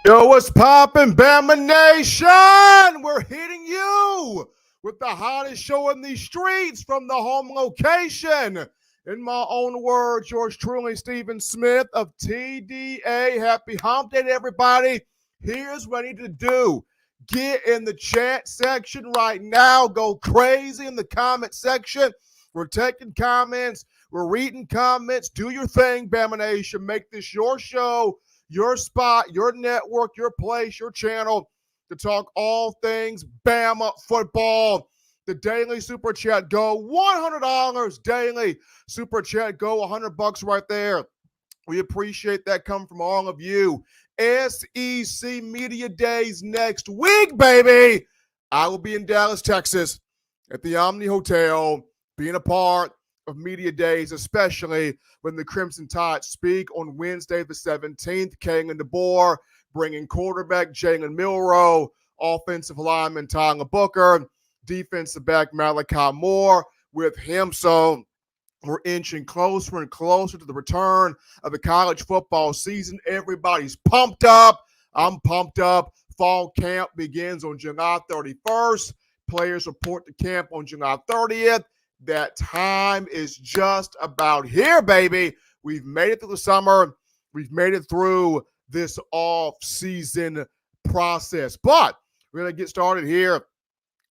Yo, what's poppin', Bama Nation? We're hitting you with the hottest show in the streets from the home location. In my own words, yours truly, Stephen Smith of TDA. Happy hump day, everybody. Here's what I need to do. Get in the chat section right now. Go crazy in the comment section. We're taking comments. We're reading comments. Do your thing, Bama Nation. Make this your show, your spot, your network, your place, your channel to talk all things Bama football. The daily super chat go $100 daily. Super chat go $100 right there. We appreciate that coming from all of you. SEC Media Days next week, baby. I will be in Dallas, Texas at the Omni Hotel, being a part of Media Days, especially when the Crimson Tide speak on Wednesday the 17th. Kalen DeBoer bringing quarterback Jalen Milroe, offensive lineman Tyler Booker, defensive back Malachi Moore with him. So we're inching closer and closer to the return of the college football season. Everybody's pumped up. I'm pumped up. Fall camp begins on July 31st. Players report to camp on July 30th. That time is just about here, baby. We've made it through the summer. We've made it through this off-season process. But we're going to get started here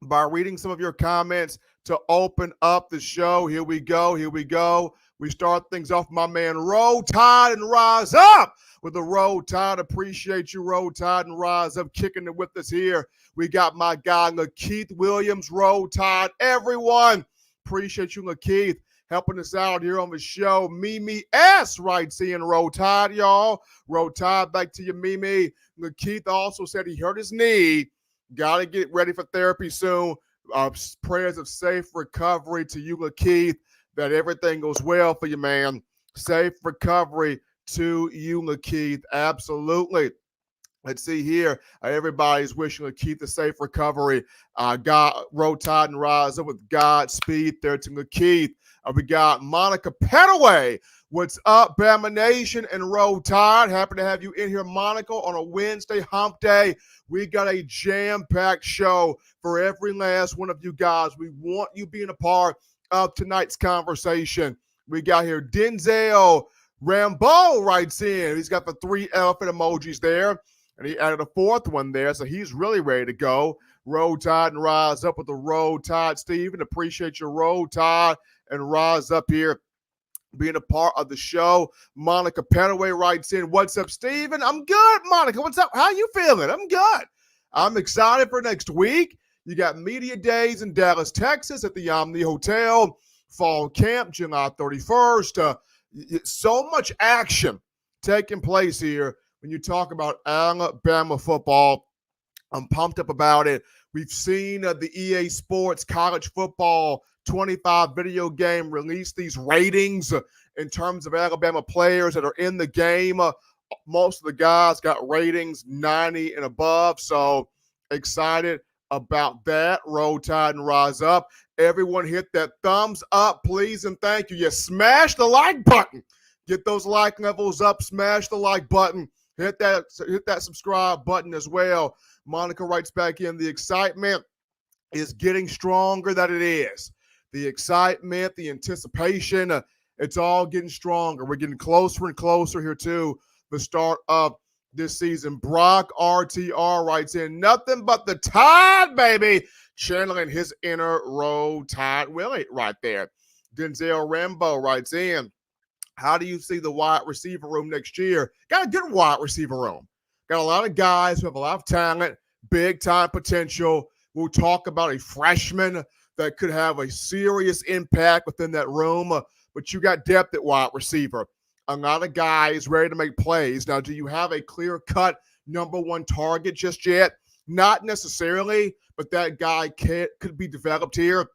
by reading some of your comments to open up the show. Here we go. Here we go. We start things off, my man, Roll Tide and Rise Up with the Roll Tide. Appreciate you, Roll Tide and Rise Up, kicking it with us here. We got my guy, Lakeith Williams, Roll Tide. Everyone, appreciate you, Lakeith, helping us out here on the show. Mimi S. writes in, Roll Tide, y'all. Roll Tide, back to you, Mimi. Lakeith also said he hurt his knee. Got to get ready for therapy soon. Prayers of safe recovery to you, Lakeith, that everything goes well for you, man. Safe recovery to you, Lakeith. Absolutely. Let's see here. Everybody's wishing Lakeith a safe recovery. God, Roll Tide and Rise Up with Godspeed there to Lakeith. We got Monica Petaway. What's up, Bama Nation and Roll Tide? Happy to have you in here, Monica, on a Wednesday hump day. We got a jam-packed show for every last one of you guys. We want you being a part of tonight's conversation. We got here Denzel Rambo writes in. He's got the 3 elephant emojis there, and he added a 4th one there, so he's really ready to go. Roll Tide and Rise Up with the Roll Tide, Steven. Appreciate your Roll Tide and Rise Up here, being a part of the show. Monica Petaway writes in, what's up, Steven? I'm good, Monica. What's up? How you feeling? I'm good. I'm excited for next week. You got Media Days in Dallas, Texas at the Omni Hotel. Fall camp, July 31st. So much action taking place here when you talk about Alabama football. I'm pumped up about it. We've seen the EA Sports college football 25 video game release these ratings in terms of Alabama players that are in the game. Most of the guys got ratings 90 and above, so excited about that. Roll Tide and Rise Up. Everyone hit that thumbs up, please, and thank you. You smash the like button. Get those like levels up. Smash the like button. Hit that subscribe button as well. Monica writes back in, the excitement is getting stronger than it is. The excitement, the anticipation, it's all getting stronger. We're getting closer and closer here to the start of this season. Brock RTR writes in, nothing but the Tide, baby. Channeling his inner Roll Tide Willie right there. Denzel Rambo writes in, how do you see the wide receiver room next year? Got a good wide receiver room. Got a lot of guys who have a lot of talent, big-time potential. We'll talk about a freshman that could have a serious impact within that room, but you got depth at wide receiver. A lot of guys ready to make plays. Now, do you have a clear-cut number one target just yet? Not necessarily, but that guy could be developed here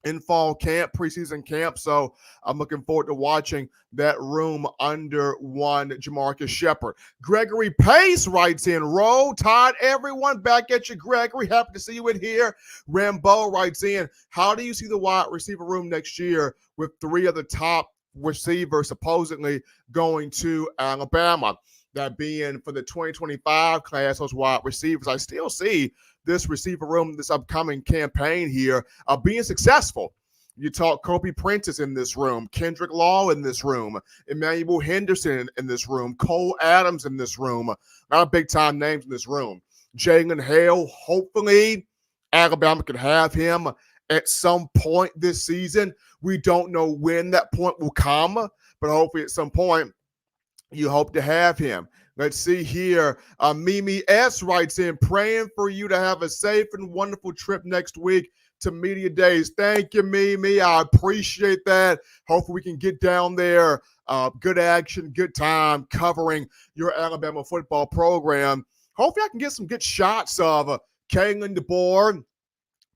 in fall camp, preseason camp. So I'm looking forward to watching that room under one Jamarcus Shepard. Gregory Pace writes in, Roll Tide, everyone. Back at you, Gregory. Happy to see you in here. Rambo writes in, how do you see the wide receiver room next year with 3 of the top receivers supposedly going to Alabama? that being for the 2025 class, those wide receivers, I still see this receiver room, this upcoming campaign here, being successful. You talk Kobe Prentice in this room, Kendrick Law in this room, Emmanuel Henderson in this room, Cole Adams in this room. A lot of big-time names in this room. Jalen Hale, hopefully Alabama can have him at some point this season. We don't know when that point will come, but hopefully at some point you hope to have him. Let's see here. Mimi S. writes in, praying for you to have a safe and wonderful trip next week to Media Days. Thank you, Mimi. I appreciate that. Hopefully we can get down there. Good action, good time covering your Alabama football program. Hopefully I can get some good shots of Kalen DeBoer,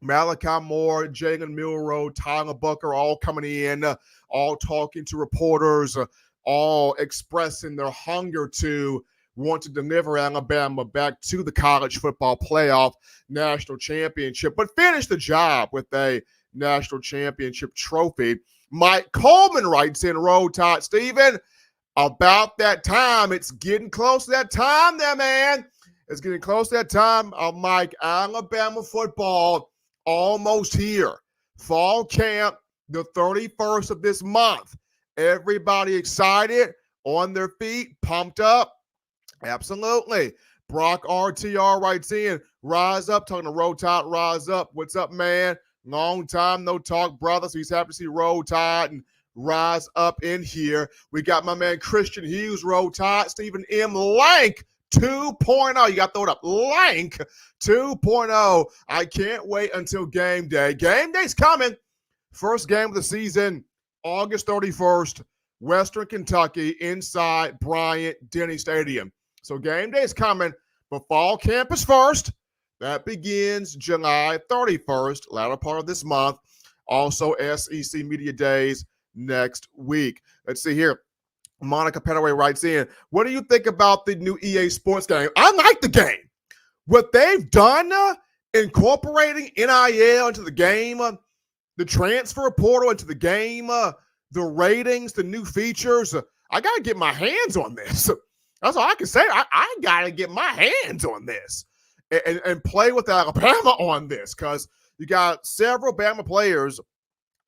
Malachi Moore, Jalen Milroe, Tyler Bucker, all coming in, all talking to reporters, all expressing their hunger to want to deliver Alabama back to the college football playoff national championship, but finish the job with a national championship trophy. Mike Coleman writes in, Roll Tide, Stephen, about that time. It's getting close to that time there, man. It's getting close to that time. Mike, Alabama football almost here. Fall camp, the 31st of this month. Everybody excited, on their feet, pumped up? Absolutely. Brock RTR writes in, rise up, talking to Roll Tide, rise up. What's up, man? Long time no talk, brother. So he's happy to see Roll Tide and rise up in here. We got my man Christian Hughes, Roll Tide, Stephen M. Lank 2.0. You got to throw it up. Lank 2.0. I can't wait until game day. Game day's coming. First game of the season, August 31st, Western Kentucky, inside Bryant-Denny Stadium. So game day is coming, but fall camp is first. That begins July 31st, latter part of this month. Also, SEC Media Days next week. Let's see here. Monica Petaway writes in, what do you think about the new EA Sports game? I like the game. What they've done, incorporating NIL into the game, the transfer portal into the game, the ratings, the new features. I got to get my hands on this. That's all I can say. I got to get my hands on this and play with Alabama on this, because you got several Bama players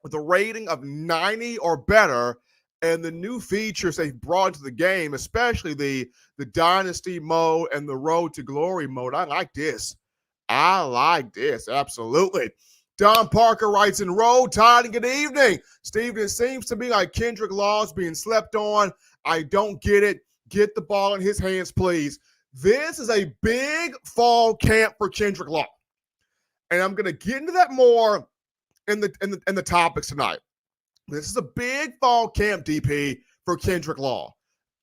with a rating of 90 or better, and the new features they've brought into the game, especially the Dynasty mode and the Road to Glory mode. I like this. I like this. Absolutely. Don Parker writes in, Roll Tide and good evening. Stephen, it seems to me like Kendrick Law's being slept on. I don't get it. Get the ball in his hands, please. This is a big fall camp for Kendrick Law. And I'm going to get into that more in the topics tonight. This is a big fall camp, DP, for Kendrick Law.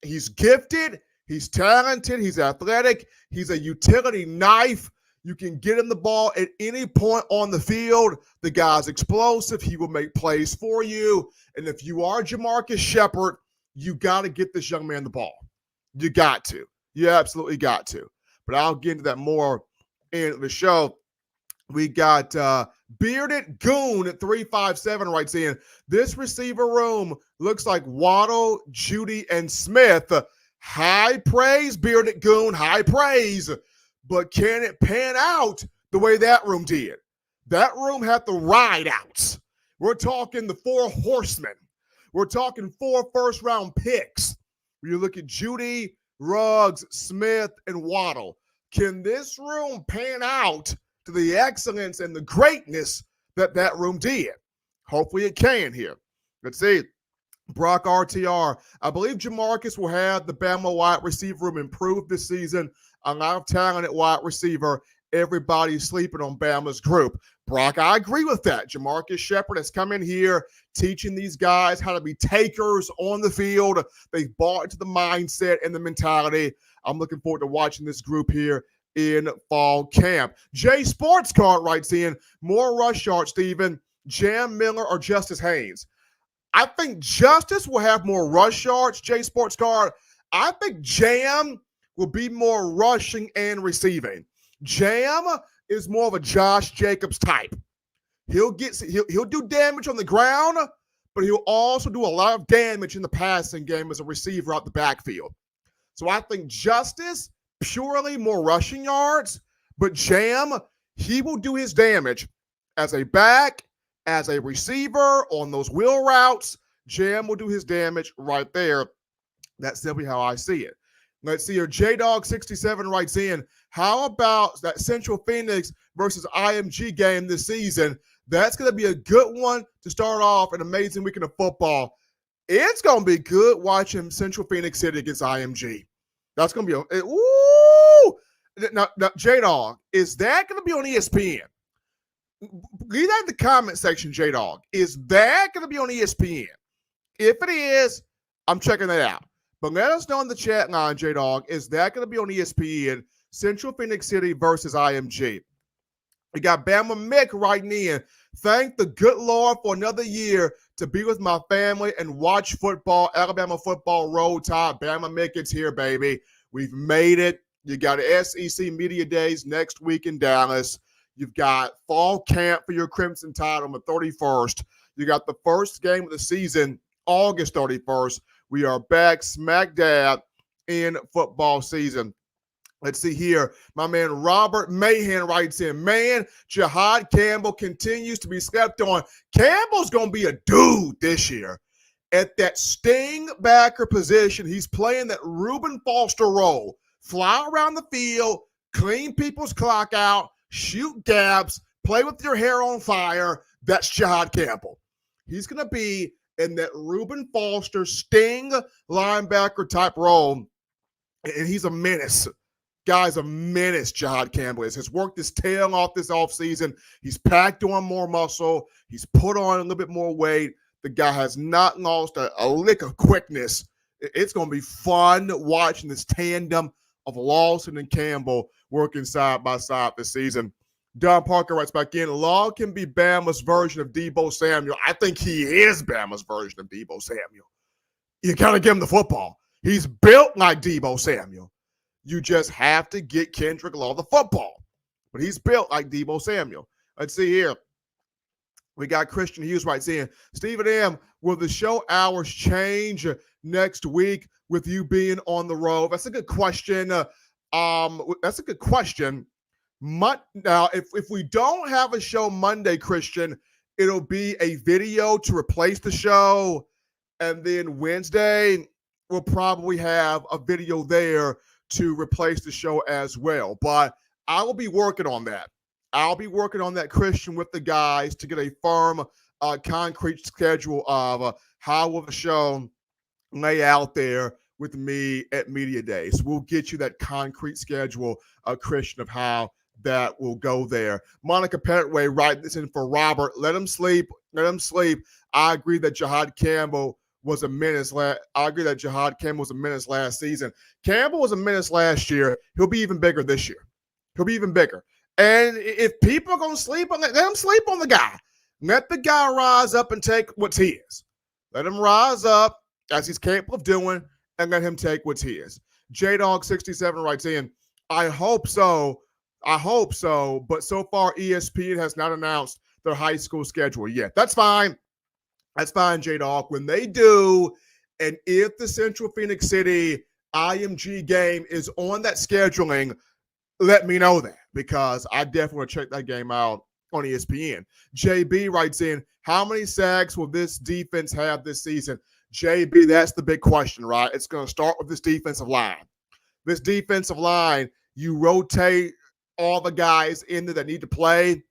He's gifted. He's talented. He's athletic. He's a utility knife. You can get him the ball at any point on the field. The guy's explosive. He will make plays for you. And if you are Jamarcus Shepard, you got to get this young man the ball. You got to. You absolutely got to. But I'll get into that more in the show. We got Bearded Goon at 357 writes in, this receiver room looks like Waddle, Judy, and Smith. High praise, Bearded Goon, high praise. But can it pan out the way that room did? That room had the ride outs. We're talking the 4 horsemen. We're talking 4 first-round picks. You look at Judy, Ruggs, Smith, and Waddle. Can this room pan out to the excellence and the greatness that room did? Hopefully it can here. Let's see. Brock RTR. I believe Jamarcus will have the Bama wide receiver room improved this season. A lot of talent at wide receiver. Everybody's sleeping on Bama's group. Brock, I agree with that. Jamarcus Shepard has come in here teaching these guys how to be takers on the field. They've bought into the mindset and the mentality. I'm looking forward to watching this group here in fall camp. Jay Sports Card writes in, more rush yards, Stephen, Jam Miller or Justice Haynes. I think Justice will have more rush yards, Jay Sports Card. I think Jam will be more rushing and receiving. Jam is more of a Josh Jacobs type. He'll do damage on the ground, but he'll also do a lot of damage in the passing game as a receiver out the backfield. So I think Justice, purely more rushing yards, but Jam, he will do his damage as a back, as a receiver on those wheel routes. Jam will do his damage right there. That's simply how I see it. Let's see here. JDog67 writes in, how about that Central Phoenix versus IMG game this season? That's going to be a good one to start off an amazing weekend of football. It's going to be good watching Central Phoenix City against IMG. That's going to be ooh. Now, J-Dog, is that going to be on ESPN? Leave that in the comment section, J-Dog. Is that going to be on ESPN? If it is, I'm checking that out. But let us know in the chat line, J-Dog, is that going to be on ESPN? Central Phoenix City versus IMG. We got Bama Mick writing in. Thank the good Lord for another year to be with my family and watch football. Alabama football roll tide. Bama Mick, it's here, baby. We've made it. You got SEC Media Days next week in Dallas. You've got fall camp for your Crimson Tide on the 31st. You got the first game of the season, August 31st. We are back smack dab in football season. Let's see here. My man Robert Mahan writes in, man, Jihad Campbell continues to be slept on. Campbell's going to be a dude this year. At that sting backer position, he's playing that Reuben Foster role. Fly around the field, clean people's clock out, shoot gaps, play with your hair on fire. That's Jihad Campbell. He's going to be in that Reuben Foster sting linebacker type role, and he's a menace. Guy's a menace, Jihad Campbell is. Has worked his tail off this offseason. He's packed on more muscle. He's put on a little bit more weight. The guy has not lost a lick of quickness. It's going to be fun watching this tandem of Lawson and Campbell working side by side this season. Don Parker writes back in, Law can be Bama's version of Deebo Samuel. I think he is Bama's version of Deebo Samuel. You got to give him the football. He's built like Deebo Samuel. You just have to get Kendrick Law the football. But he's built like Deebo Samuel. Let's see here. We got Christian Hughes writes in, Stephen M., will the show hours change next week with you being on the road? That's a good question. That's a good question. Now, if we don't have a show Monday, Christian, it'll be a video to replace the show. And then Wednesday, we'll probably have a video there to replace the show as well. But I will be working on that. I'll be working on that, Christian, with the guys to get a firm, concrete schedule of how will the show lay out there with me at Media Days. We'll get you that concrete schedule, Christian, of how that will go there. Monica Petway writing this in for Robert. Let him sleep. Let him sleep. I agree that Jihad Campbell was a menace. I agree that Jihad Campbell was a menace last season. Campbell was a menace last year. He'll be even bigger this year. He'll be even bigger. And if people are going to sleep on that, let them sleep on the guy. Let the guy rise up and take what's his. Let him rise up as he's capable of doing and let him take what's his. JDog67 writes in, I hope so. I hope so. But so far, ESPN has not announced their high school schedule yet. That's fine. That's fine, J-Dog. When they do, and if the Central Phoenix City IMG game is on that scheduling, let me know that, because I definitely want to check that game out on ESPN. JB writes in, how many sacks will this defense have this season? JB, that's the big question, right? It's going to start with this defensive line. This defensive line, you rotate all the guys in there that need to play,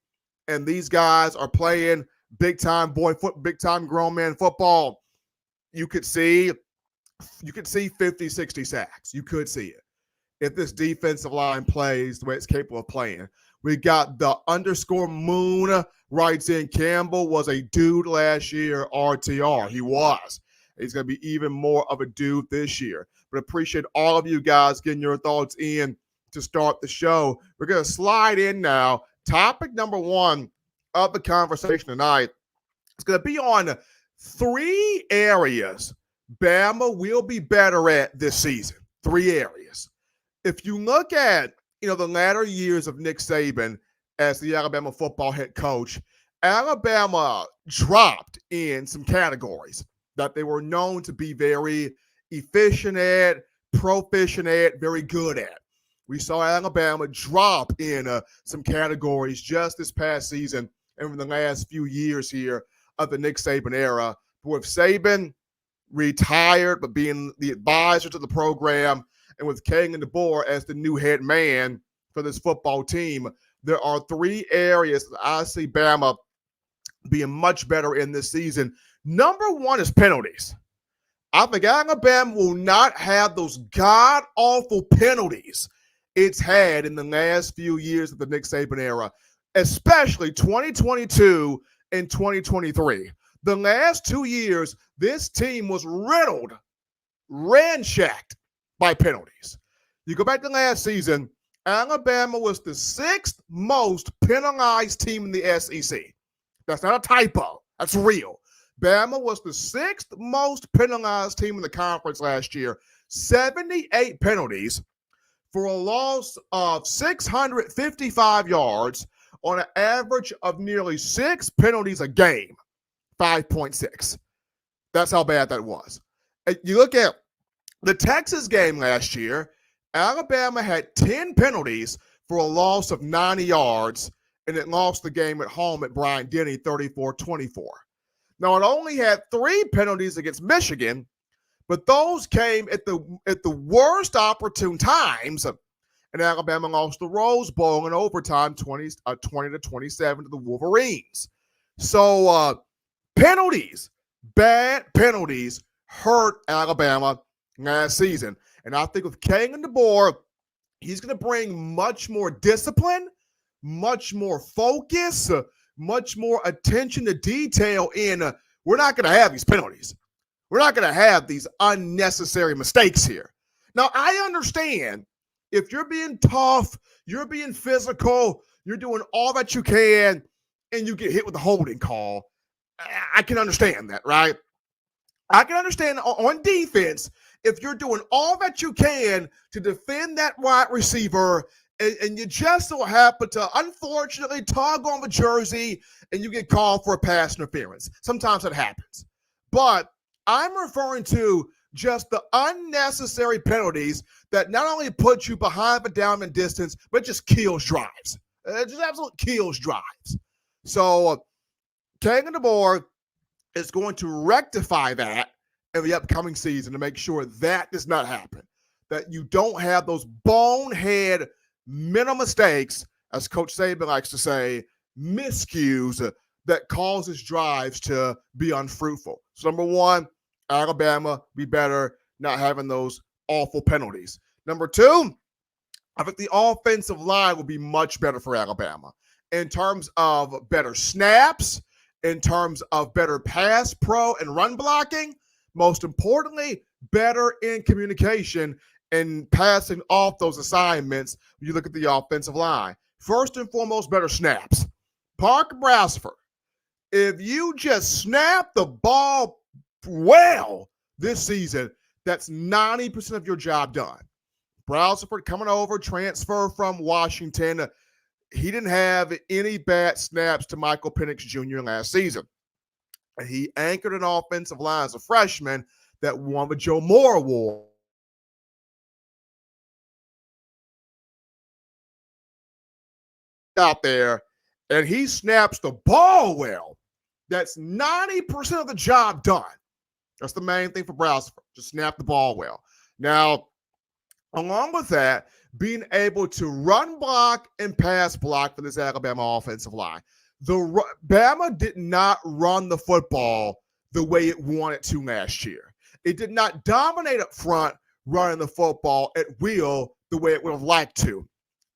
and these guys are playing big-time big-time grown man football. You could see 50, 60 sacks. You could see it if this defensive line plays the way it's capable of playing. We got the _moon writes in, Campbell was a dude last year, RTR. He was. He's going to be even more of a dude this year. But appreciate all of you guys getting your thoughts in to start the show. We're going to slide in now. Topic number one of the conversation tonight is going to be on 3 areas Bama will be better at this season. 3 areas. If you look at, the latter years of Nick Saban as the Alabama football head coach, Alabama dropped in some categories that they were known to be very efficient at, proficient at, very good at. We saw Alabama drop in some categories just this past season and for the last few years here of the Nick Saban era. But with Saban retired, but being the advisor to the program, and with Kalen DeBoer as the new head man for this football team, there are three areas that I see Bama being much better in this season. Number one is penalties. I think Alabama will not have those god-awful penalties it's had in the last few years of the Nick Saban era, especially 2022 and 2023. The last 2 years, this team was riddled, ransacked by penalties. You go back to last season, Alabama was the sixth most penalized team in the SEC. That's not a typo. That's real. Bama was the sixth most penalized team in the conference last year. 78 penalties for a loss of 655 yards on an average of nearly 6 penalties a game, 5.6. That's how bad that was. You look at the Texas game last year, Alabama had 10 penalties for a loss of 90 yards, and it lost the game at home at Bryant-Denny 34-24. Now, it only had 3 penalties against Michigan, but those came at the worst opportune times, and Alabama lost the Rose Bowl in overtime 20-27 to the Wolverines. So penalties, bad penalties, hurt Alabama last season. And I think with Kalen DeBoer, he's going to bring much more discipline, much more focus, much more attention to detail in we're not going to have these penalties. We're not going to have these unnecessary mistakes here. Now, I understand if you're being tough, you're being physical, you're doing all that you can, and you get hit with a holding call. I can understand that, right? I can understand on defense if you're doing all that you can to defend that wide receiver and you just so happen to, unfortunately, tug on the jersey and you get called for a pass interference. Sometimes that happens. But I'm referring to just the unnecessary penalties that not only put you behind the down and distance, but just kills drives. It just absolutely kills drives. So Kalen DeBoer is going to rectify that in the upcoming season to make sure that does not happen, that you don't have those bonehead mental mistakes, as Coach Saban likes to say, miscues that causes drives to be unfruitful. So number one, Alabama be better not having those awful penalties. Number two, I think the offensive line will be much better for Alabama in terms of better snaps, in terms of better pass pro and run blocking, most importantly, better in communication and passing off those assignments when you look at the offensive line. First and foremost, better snaps. Parker Brassford, if you just snap the ball well this season, that's 90% of your job done. Brassford coming over, transfer from Washington. He didn't have any bad snaps to Michael Penix Jr. last season. He anchored an offensive line as a freshman that won the Joe Moore Award. Out there, and he snaps the ball well. That's 90% of the job done. That's the main thing for Brassford. Just snap the ball well. Now, along with that, being able to run block and pass block for this Alabama offensive line. Bama did not run the football the way it wanted to last year. It did not dominate up front running the football at will the way it would have liked to.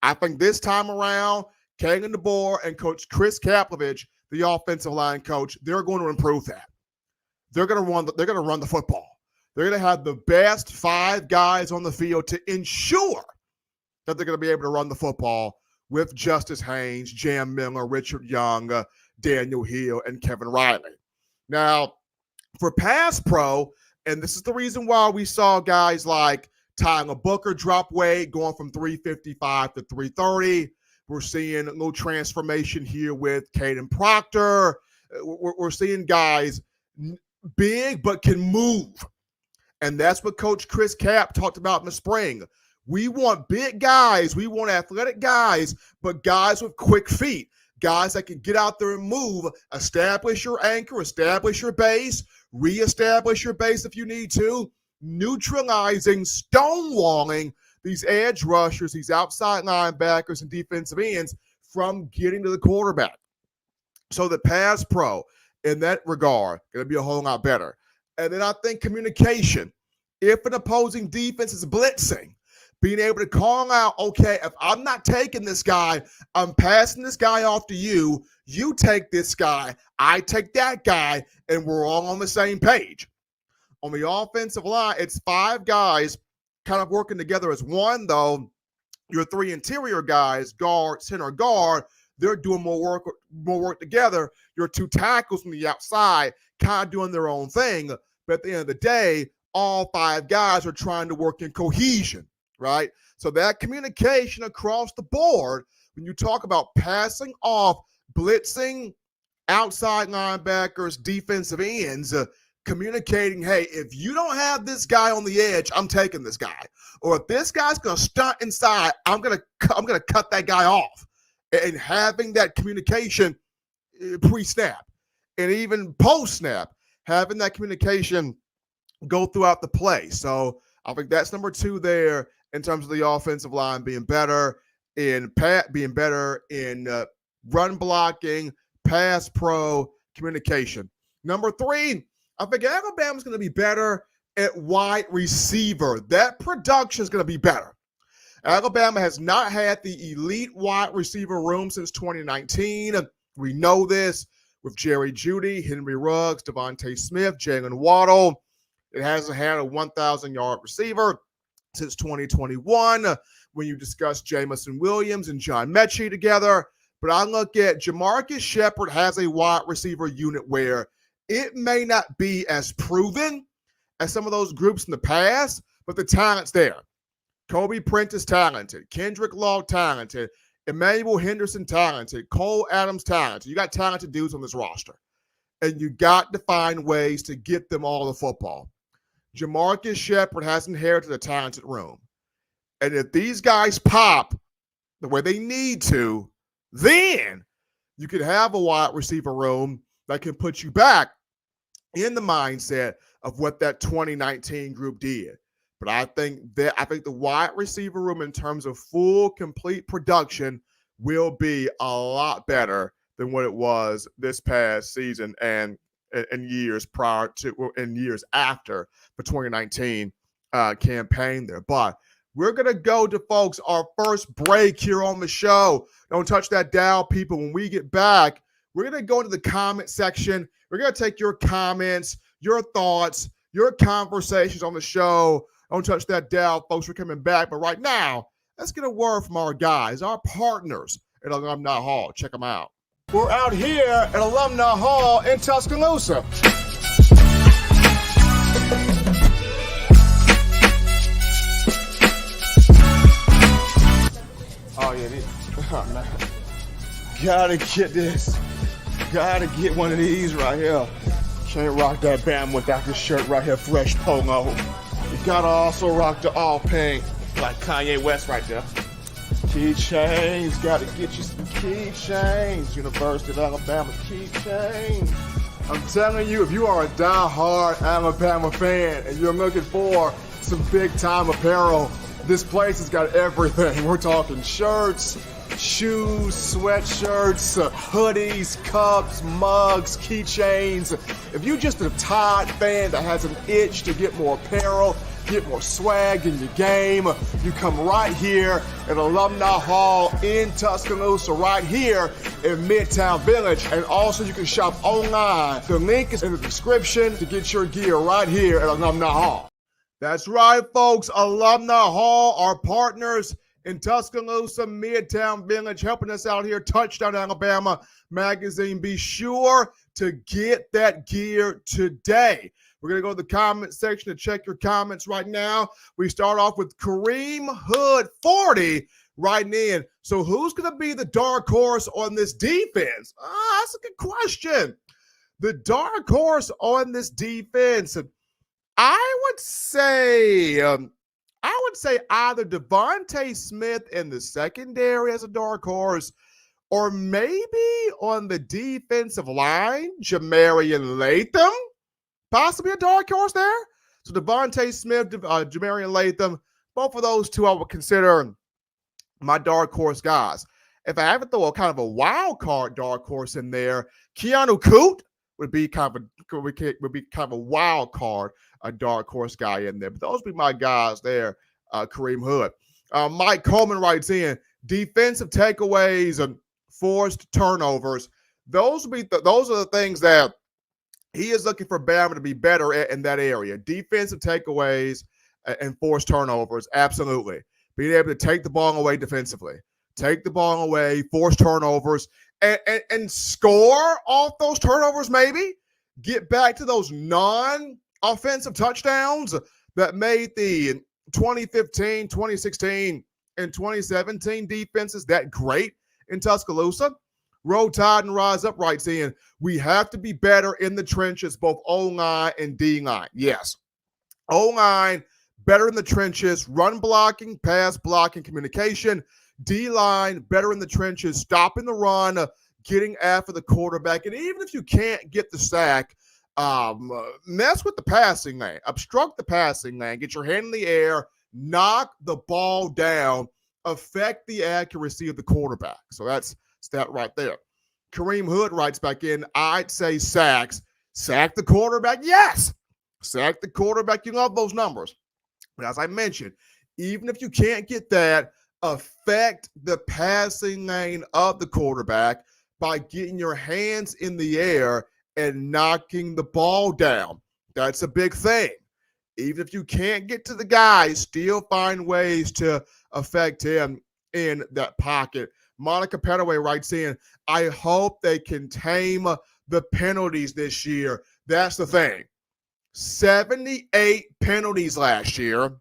I think this time around, Kalen DeBoer and Coach Chris Kaplovich, the offensive line coach, they're going to improve that. They're going to run the football. They're going to have the best 5 guys on the field to ensure that they're going to be able to run the football with Justice Haynes, Jam Miller, Richard Young, Daniel Hill, and Kevin Riley. Now, for pass pro, and this is the reason why we saw guys like Tyler Booker drop weight, going from 355 to 330. We're seeing a little transformation here with Caden Proctor. We're seeing guys big but can move. And that's what Coach Chris Cap talked about in the spring. We want big guys. We want athletic guys, but guys with quick feet, guys that can get out there and move, establish your anchor, establish your base, reestablish your base if you need to, neutralizing, stonewalling these edge rushers, these outside linebackers and defensive ends from getting to the quarterback. So the pass pro in that regard going to be a whole lot better. And then I think communication. If an opposing defense is blitzing, being able to call out, okay, if I'm not taking this guy, I'm passing this guy off to you. You take this guy, I take that guy, and we're all on the same page. On the offensive line, it's 5 guys kind of working together as one, though. Your 3 interior guys, guard, center, guard, they're doing more work together. Your 2 tackles from the outside kind of doing their own thing. But at the end of the day, all 5 guys are trying to work in cohesion, right? So that communication across the board, when you talk about passing off, blitzing, outside linebackers, defensive ends, communicating, hey, if you don't have this guy on the edge, I'm taking this guy. Or if this guy's going to stunt inside, I'm going to cut that guy off. And having that communication pre-snap and even post-snap, having that communication go throughout the play. So I think that's number 2 there in terms of the offensive line being better in run blocking, pass pro, communication. Number 3, I think Alabama's going to be better at wide receiver. That production is going to be better. Alabama has not had the elite wide receiver room since 2019. We know this with Jerry Jeudy, Henry Ruggs, Devontae Smith, Jalen Waddle. It hasn't had a 1,000-yard receiver since 2021 when you discuss Jamison Williams and John Mechie together. But I look at Jamarcus Shepard has a wide receiver unit where it may not be as proven as some of those groups in the past, but the talent's there. Kobe Prentice talented, Kendrick Law talented, Emmanuel Henderson talented, Cole Adams talented. You got talented dudes on this roster. And you got to find ways to get them all the football. Jamarcus Shepard has inherited a talented room. And if these guys pop the way they need to, then you could have a wide receiver room that can put you back in the mindset of what that 2019 group did. But I think the wide receiver room in terms of full, complete production will be a lot better than what it was this past season and years prior to and years after the 2019 campaign there. But we're going to go to, folks, our first break here on the show. Don't touch that dial, people. When we get back, we're going to go into the comment section. We're going to take your comments, your thoughts, your conversations on the show. Don't touch that dial, folks. We're coming back. But right now, let's get a word from our guys, our partners at Alumni Hall. Check them out. We're out here at Alumni Hall in Tuscaloosa. Oh, yeah, this. Oh, man. Gotta get this. Gotta get one of these right here. Can't rock that Bama without this shirt right here, fresh polo. You gotta also rock the all pink, like Kanye West right there. Keychains, gotta get you some keychains. University of Alabama keychains. I'm telling you, if you are a die-hard Alabama fan and you're looking for some big-time apparel, this place has got everything. We're talking shirts, shoes, sweatshirts, hoodies, cups, mugs, keychains. If you're just a Tide fan that has an itch to get more apparel, get more swag in your game, you come right here at Alumni Hall in Tuscaloosa, right here in Midtown Village. And also you can shop online. The link is in the description to get your gear right here at Alumni Hall. That's right, folks. Alumni Hall, our partners in Tuscaloosa, Midtown Village, helping us out here. Touchdown Alabama magazine. Be sure to get that gear today. We're going to go to the comment section to check your comments right now. We start off with Kareem Hood 40 writing in. So who's going to be the dark horse on this defense? That's a good question. The dark horse on this defense, I would say either Devontae Smith in the secondary as a dark horse, or maybe on the defensive line, Jamarian Latham, possibly a dark horse there. So Devontae Smith, Jamarian Latham, both of those two I would consider my dark horse guys. If I have to throw a kind of a wild card dark horse in there, Keanu Coote would be kind of a wild card, a dark horse guy in there. But those would be my guys there. Kareem Hood. Mike Coleman writes in defensive takeaways and forced turnovers. Those are the things that he is looking for Bama to be better at in that area. Defensive takeaways and forced turnovers, absolutely. Being able to take the ball away defensively, take the ball away, force turnovers, and score off those turnovers maybe. Get back to those non-offensive touchdowns that made the 2015, 2016, and 2017 defenses that great in Tuscaloosa. Roll Tide and Rise Up writes in, we have to be better in the trenches, both O-line and D-line. Yes. O-line, better in the trenches, run blocking, pass blocking, communication. D-line, better in the trenches, stopping the run, getting after the quarterback. And even if you can't get the sack, mess with the passing lane, obstruct the passing lane, get your hand in the air, knock the ball down, affect the accuracy of the quarterback. So that's that right there. Kareem Hood writes back in, I'd say sacks. Sack the quarterback? Yes. Sack the quarterback. You love those numbers. But as I mentioned, even if you can't get that, affect the passing lane of the quarterback by getting your hands in the air and knocking the ball down. That's a big thing. Even if you can't get to the guy, still find ways to affect him in that pocket. Monica Petaway writes in, I hope they can tame the penalties this year. That's the thing. 78 penalties last year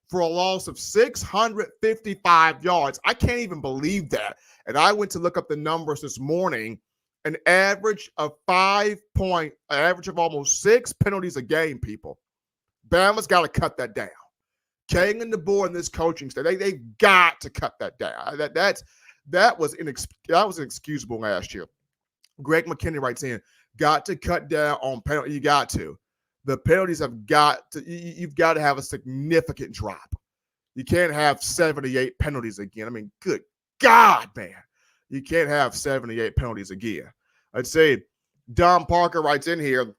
for a loss of 655 yards. I can't even believe that. And I went to look up the numbers this morning. An average of almost 6 penalties a game, people. Bama's got to cut that down. King and DeBoer and this coaching staff, they've got to cut that down. That was inexcusable last year. Greg McKinney writes in, got to cut down on penalty. You got to. The penalties you've got to have a significant drop. You can't have 78 penalties again. I mean, good God, man. You can't have 78 penalties again. I'd say Don Parker writes in here,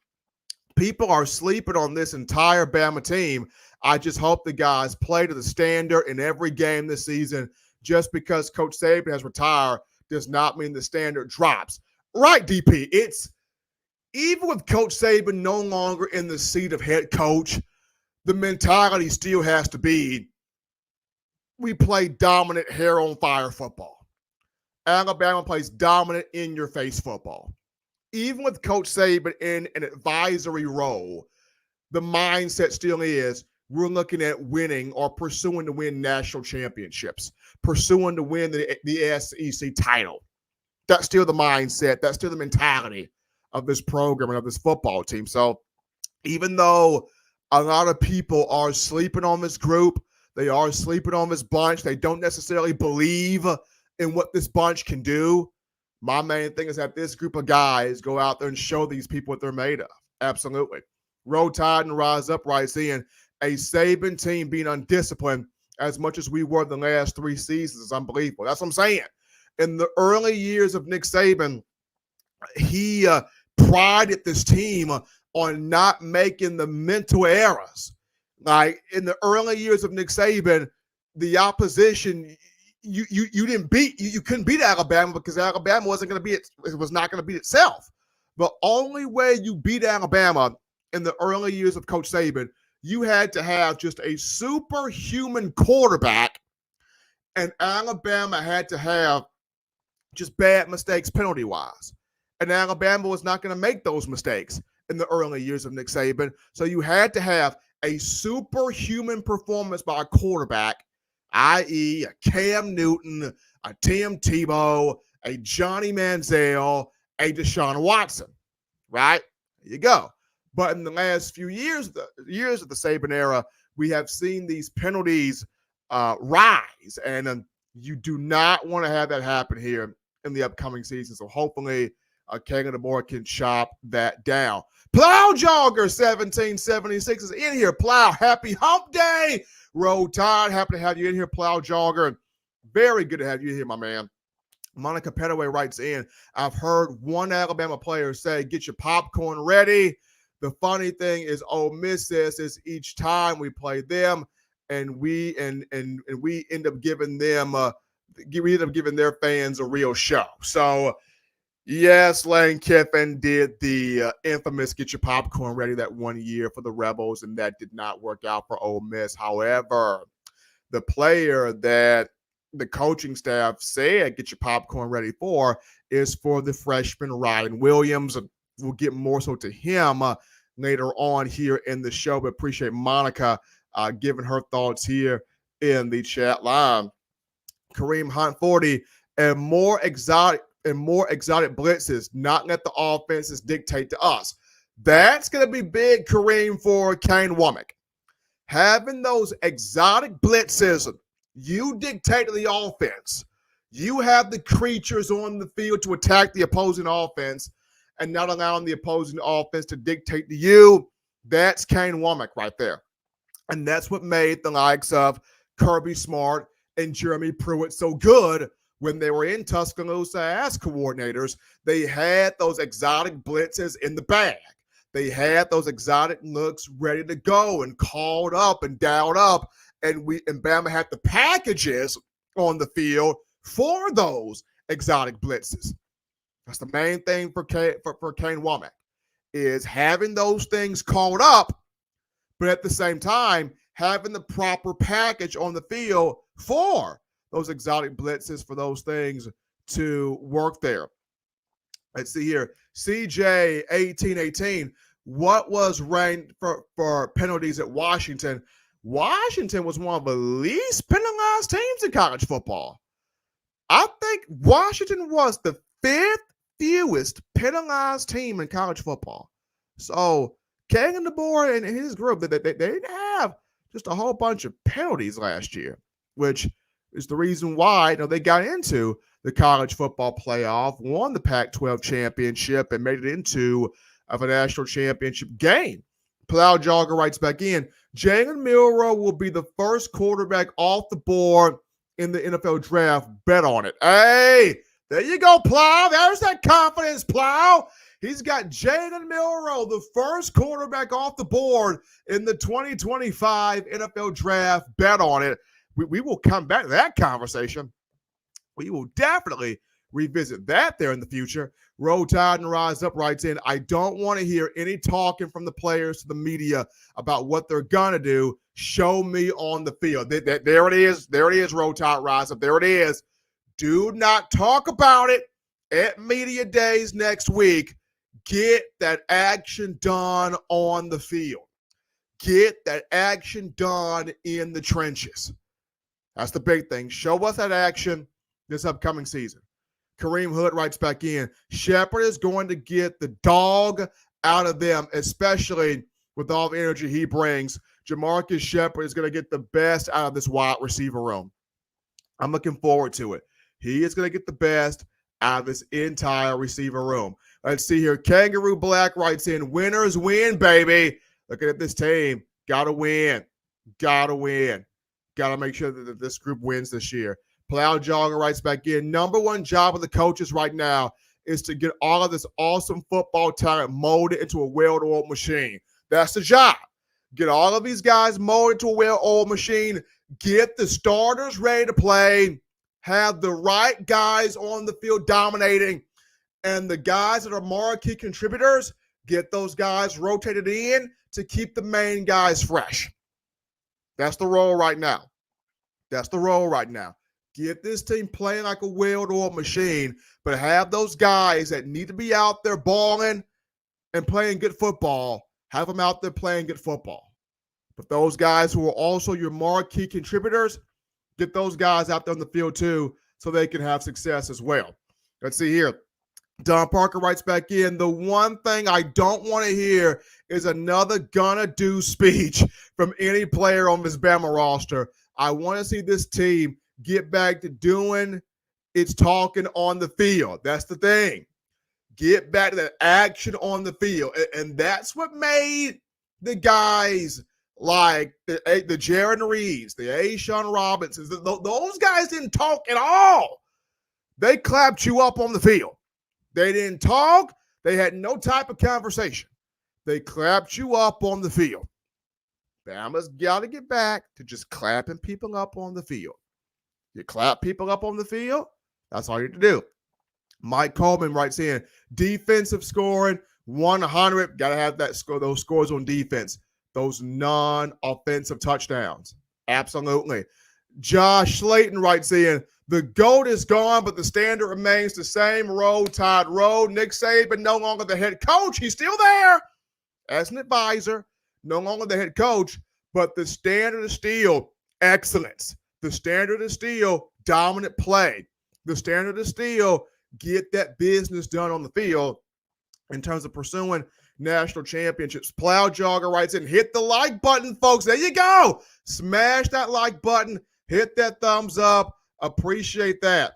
people are sleeping on this entire Bama team. I just hope the guys play to the standard in every game this season. Just because Coach Saban has retired does not mean the standard drops. Right, DP. It's even with Coach Saban no longer in the seat of head coach, the mentality still has to be, we play dominant hair on fire football. Alabama plays dominant in-your-face football. Even with Coach Saban in an advisory role, the mindset still is we're looking at winning or pursuing to win national championships, pursuing to win the SEC title. That's still the mindset. That's still the mentality of this program and of this football team. So even though a lot of people are sleeping on this group, they are sleeping on this bunch, they don't necessarily believe in what this bunch can do, my main thing is that this group of guys go out there and show these people what they're made of. Absolutely. Roll Tide and Rise Up writes in, a Saban team being undisciplined as much as we were the last 3 seasons is unbelievable. That's what I'm saying. In the early years of Nick Saban, he prided this team on not making the mental errors. Like in the early years of Nick Saban, the opposition, you couldn't beat Alabama because Alabama wasn't going to beat it was not going to beat itself. The only way you beat Alabama in the early years of Coach Saban, you had to have just a superhuman quarterback, and Alabama had to have just bad mistakes penalty-wise. And Alabama was not going to make those mistakes in the early years of Nick Saban. So you had to have a superhuman performance by a quarterback, i.e. a Cam Newton, a Tim Tebow, a Johnny Manziel, a Deshaun Watson, right? There you go. But in the last few years of the Saban era, we have seen these penalties rise, and you do not want to have that happen here in the upcoming season. So hopefully, King of the Board can chop that down. Plow Jogger 1776 is in here. Plow, happy hump day. Roll Tide, happy to have you in here, Plow Jogger. Very good to have you here, my man. Monica Petaway writes in, I've heard one Alabama player say, get your popcorn ready. The funny thing is, Ole Miss says is each time we play them, and we end up giving them giving their fans a real show. So yes, Lane Kiffin did the infamous get your popcorn ready that one year for the Rebels, and that did not work out for Ole Miss. However, the player that the coaching staff said get your popcorn ready for is for the freshman Ryan Williams. We'll get more so to him later on here in the show, but appreciate Monica giving her thoughts here in the chat line. Kareem Hunt 40 and more exotic blitzes, not let the offenses dictate to us. That's going to be big, Kareem, for Kane Womack. Having those exotic blitzes, you dictate to the offense. You have the creatures on the field to attack the opposing offense and not allowing the opposing offense to dictate to you. That's Kane Womack right there. And that's what made the likes of Kirby Smart and Jeremy Pruitt so good when they were in Tuscaloosa as coordinators. They had those exotic blitzes in the bag. They had those exotic looks ready to go and called up and dialed up. And Bama had the packages on the field for those exotic blitzes. That's the main thing for Kane Womack, is having those things called up, but at the same time, having the proper package on the field for those exotic blitzes, for those things to work there. Let's see here. CJ 1818. What was ranked for penalties at Washington? Washington was one of the least penalized teams in college football. I think Washington was the fifth fewest penalized team in college football. So King and the Board and his group, they didn't have just a whole bunch of penalties last year, which is the reason why they got into the college football playoff, won the Pac-12 championship, and made it into a national championship game. Plow Jogger writes back in, Jalen Milroe will be the first quarterback off the board in the NFL draft. Bet on it. Hey, there you go, Plow. There's that confidence, Plow. He's got Jalen Milroe, the first quarterback off the board in the 2025 NFL draft. Bet on it. We will come back to that conversation. We will definitely revisit that there in the future. Roll Tide and Rise Up writes in, I don't want to hear any talking from the players to the media about what they're going to do. Show me on the field. There it is. There it is, Roll Tide, Rise Up. There it is. Do not talk about it at media days next week. Get that action done on the field. Get that action done in the trenches. That's the big thing. Show us that action this upcoming season. Kareem Hood writes back in, Shepard is going to get the dog out of them, especially with all the energy he brings. Jamarcus Shepard is going to get the best out of this wide receiver room. I'm looking forward to it. He is going to get the best out of this entire receiver room. Let's see here. Kangaroo Black writes in, winners win, baby. Looking at this team, got to win. Got to win. Got to make sure that this group wins this year. Plow Jogger writes back in, number one job of the coaches right now is to get all of this awesome football talent molded into a well-oiled machine. That's the job. Get all of these guys molded into a well-oiled machine. Get the starters ready to play. Have the right guys on the field dominating. And the guys that are marquee contributors, get those guys rotated in to keep the main guys fresh. That's the role right now. That's the role right now. Get this team playing like a well-oiled machine, but have those guys that need to be out there balling and playing good football, have them out there playing good football. But those guys who are also your marquee contributors, get those guys out there on the field too so they can have success as well. Let's see here. Don Parker writes back in, the one thing I don't want to hear is another gonna do speech from any player on this Bama roster. I want to see this team get back to doing its talking on the field. That's the thing. Get back to that action on the field. And that's what made the guys like the Jaron Reeds, the Ashawn Robinsons, those guys didn't talk at all. They clapped you up on the field. They didn't talk. They had no type of conversation. They clapped you up on the field. Bama's got to get back to just clapping people up on the field. You clap people up on the field, that's all you have to do. Mike Coleman writes in, defensive scoring, 100. Got to have that score, those scores on defense, those non-offensive touchdowns. Absolutely. Josh Slayton writes in, the GOAT is gone, but the standard remains the same. Roll Tide, roll. Nick Saban no longer the head coach. He's still there as an advisor, no longer the head coach, but the standard is still excellence. The standard is still dominant play. The standard is still get that business done on the field in terms of pursuing national championships. Plow Jogger writes in, hit the like button, folks. There you go. Smash that like button. Hit that thumbs up. Appreciate that.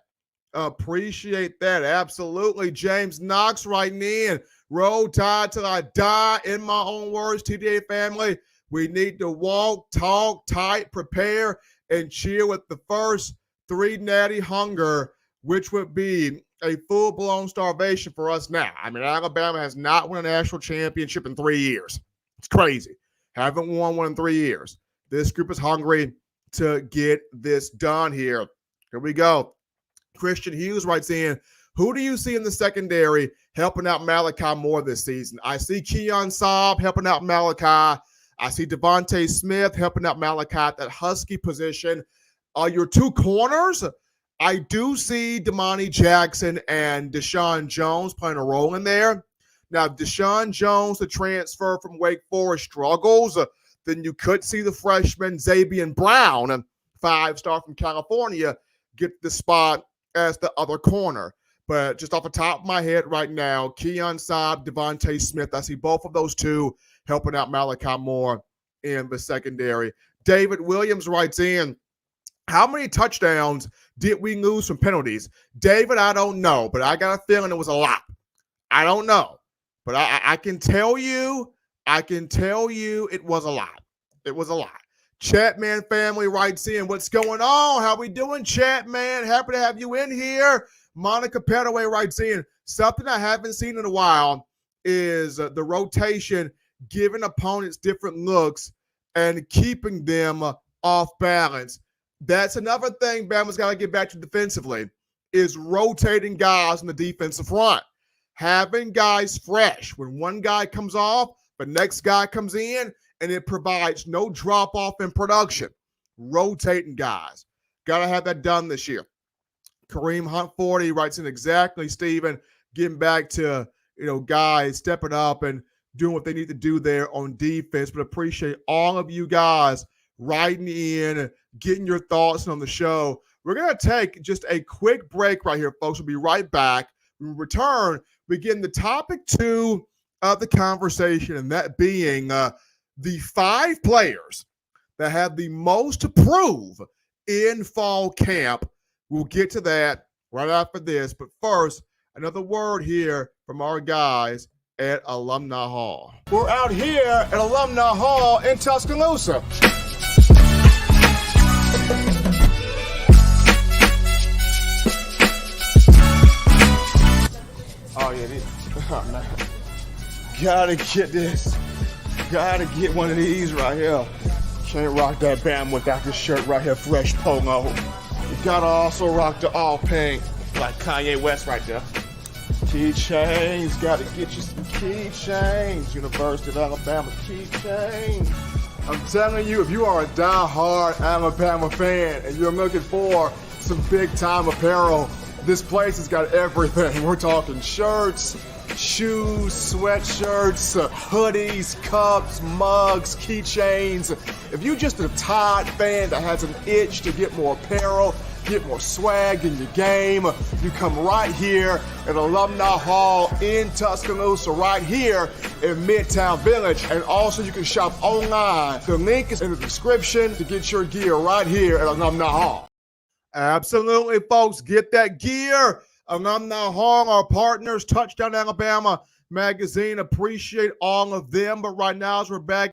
Appreciate that. Absolutely. James Knox writing in, roll Tide till I die. In my own words, TDA family, we need to walk, talk, tight, prepare, and cheer with the first 3 natty hunger, which would be a full-blown starvation for us now. I mean, Alabama has not won a national championship in 3 years. It's crazy. Haven't won one in 3 years. This group is hungry to get this done here. Here we go. Christian Hughes writes in, who do you see in the secondary helping out Malachi Moore this season? I see Keon Saab helping out Malachi. I see Devontae Smith helping out Malachi at that Husky position. Your 2 corners, I do see Damani Jackson and Deshaun Jones playing a role in there. Now, if Deshaun Jones, the transfer from Wake Forest, struggles, then you could see the freshman Xavier Brown, 5-star from California, get the spot as the other corner. But just off the top of my head right now, Keon Saab, Devontae Smith, I see both of those 2 helping out Malachi Moore in the secondary. David Williams writes in, how many touchdowns did we lose from penalties? David, I don't know, but I got a feeling it was a lot. I don't know, but I can tell you it was a lot. It was a lot. Chatman family writes in, what's going on? How we doing, Chatman? Happy to have you in here. Monica Petaway writes in, something I haven't seen in a while is the rotation, giving opponents different looks and keeping them off balance. That's another thing Bama's got to get back to defensively, is rotating guys in the defensive front. Having guys fresh. When one guy comes off, the next guy comes in, and it provides no drop-off in production. Rotating guys. Got to have that done this year. Kareem Hunt 40 writes in, exactly, Steven, getting back to, guys stepping up and doing what they need to do there on defense. But appreciate all of you guys writing in, getting your thoughts on the show. We're going to take just a quick break right here, folks. We'll be right back. When we return, we begin the topic 2 of the conversation, and that being the 5 players that have the most to prove in fall camp. We'll get to that right after this. But first, another word here from our guys at Alumni Hall. We're out here at Alumni Hall in Tuscaloosa. Oh, yeah, this. Oh, man. Gotta get this. Gotta get one of these right here. Can't rock that Bama without this shirt right here, fresh polo. You gotta also rock the all pink, like Kanye West right there. Keychains, gotta get you some keychains. University of Alabama keychains. I'm telling you, if you are a die-hard Alabama fan and you're looking for some big-time apparel, this place has got everything. We're talking shirts, shoes, sweatshirts, hoodies, cups, mugs, keychains. If you're just a Tide fan that has an itch to get more apparel, get more swag in your game, you come right here at Alumni Hall in Tuscaloosa, right here in Midtown Village. And also you can shop online. The link is in the description to get your gear right here at Alumni Hall. Absolutely, folks. Get that gear. Alumni Hall, our partners, Touchdown Alabama Magazine. Appreciate all of them. But right now, as we're back,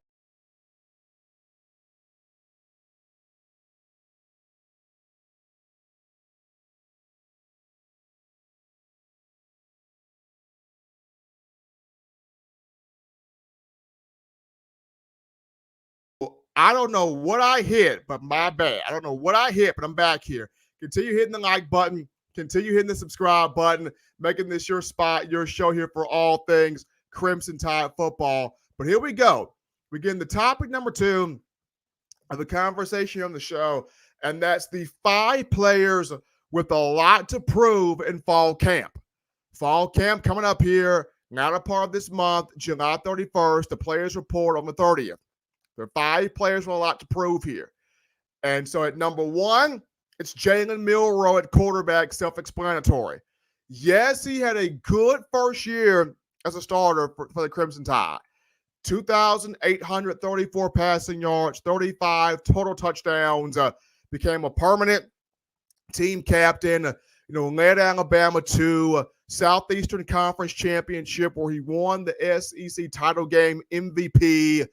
I don't know what I hit, but my bad. I don't know what I hit, but I'm back here. Continue hitting the like button. Continue hitting the subscribe button, making this your spot, your show here for all things Crimson Tide football. But here we go. We get into topic number 2 of the conversation on the show, and that's the 5 players with a lot to prove in fall camp. Fall camp coming up here, not a part of this month, July 31st. The players report on the 30th. There are 5 players with a lot to prove here. And so at number 1, it's Jalen Milroe at quarterback, self-explanatory. Yes, he had a good first year as a starter for the Crimson Tide. 2,834 passing yards, 35 total touchdowns, became a permanent team captain, led Alabama to Southeastern Conference Championship where he won the SEC title game MVP,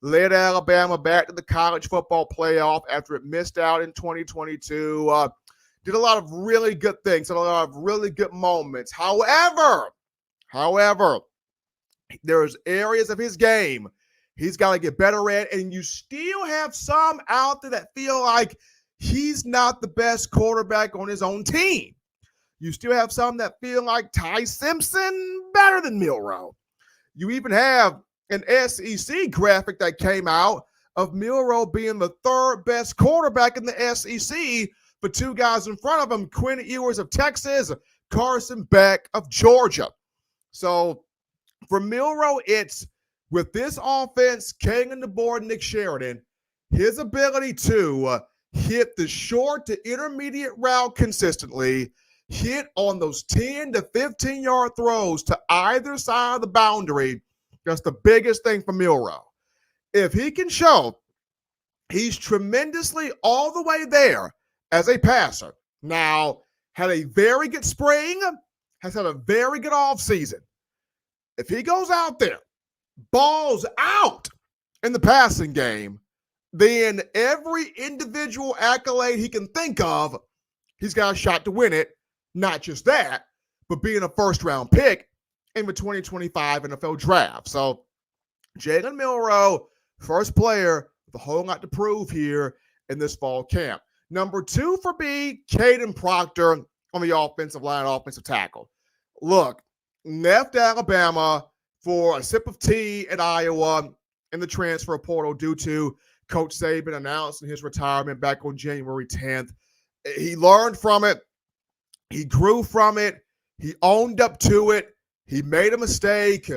led Alabama back to the college football playoff after it missed out in 2022. Did a lot of really good things, had a lot of really good moments. However, there's areas of his game he's got to get better at, and you still have some out there that feel like he's not the best quarterback on his own team. You still have some that feel like Ty Simpson better than Milroe. You even have an SEC graphic that came out of Milroe being the 3rd best quarterback in the SEC, for 2 guys in front of him, Quinn Ewers of Texas, Carson Beck of Georgia. So for Milroe, it's with this offense, carrying the board Nick Sheridan, his ability to hit the short to intermediate route consistently, hit on those 10 to 15-yard throws to either side of the boundary. That's the biggest thing for Milroe. If he can show he's tremendously all the way there as a passer, now had a very good spring, has had a very good offseason. If he goes out there, balls out in the passing game, then every individual accolade he can think of, he's got a shot to win it. Not just that, but being a first-round pick in the 2025 NFL draft. So Jalen Milroe, first player with a whole lot to prove here in this fall camp. Number 2 for me, Caden Proctor on the offensive line, offensive tackle. Look, left Alabama for a sip of tea at Iowa in the transfer portal due to Coach Saban announcing his retirement back on January 10th. He learned from it. He grew from it. He owned up to it. He made a mistake.